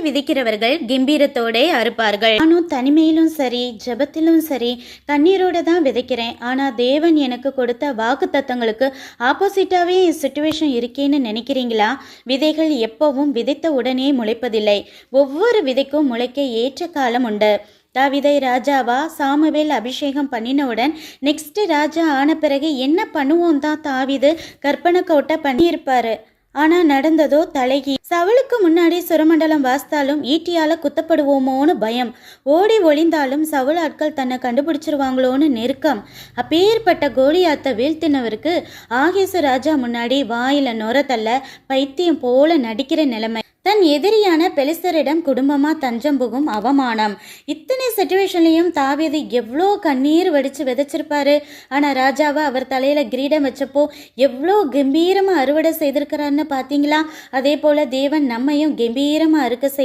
விதைக்கிறவர்கள் கம்பீரத்தோட அறுப்பார்கள். நானும் தனிமையிலும் சரி ஜெபத்திலும் சரி கண்ணீரோட தான் விதைக்கிறேன். ஆனா தேவன் எனக்கு கொடுத்த வாக்கு தத்தங்களுக்கு ஆப்போசிட்டாவே சுச்சுவேஷன் இருக்கேன்னு நினைக்கிறீங்களா? விதைகள் எப்பவும் விதைத்த உடனே முளைப்பதில்லை. ஒவ்வொரு விதைக்கும் முளைக்க ஏற்ற காலம் உண்டு. தாவீதை ராஜாவா சாமுவேல் அபிஷேகம் பண்ணினவுடன் நெக்ஸ்ட் ராஜா ஆன பிறகு என்ன பண்ணுவோம் தான் தாவீது கற்பனை கோட்டை பண்ணியிருப்பாரு. ஆனா நடந்ததோ தலைகி. சவுலுக்கு முன்னாடி சுரமண்டலம் வாசித்தாலும் ஈட்டியால குத்தப்படுவோமோன்னு பயம். ஓடி ஒளிந்தாலும் சவுல் ஆட்கள் தன்னை கண்டுபிடிச்சிருவாங்களோன்னு நெருக்கம். அப்பேற்பட்ட கோலியாத்தை வீழ்த்தினவருக்கு ஆகேசு ராஜா முன்னாடி வாயில நுரத்தல்ல பைத்தியம் போல நடிக்கிற நிலைமை. தன் எதிரியான பெலிஸ்தரிடம் குடும்பமா தஞ்சம் புகும் அவமானம். இத்தனை சிச்சுவேஷன்லையும் தாவீது எவ்வளோ கண்ணீர் வடிச்சு விதைச்சிருப்பாரு. ஆனா ராஜாவை அவர் தலையில கிரீடம் வச்சப்போ எவ்வளோ கம்பீரமா அறுவடை செய்திருக்கிறான்னு பாத்தீங்களா? அதே போல தேவன் நம்மையும் கம்பீரமா அறுக்க செய்ய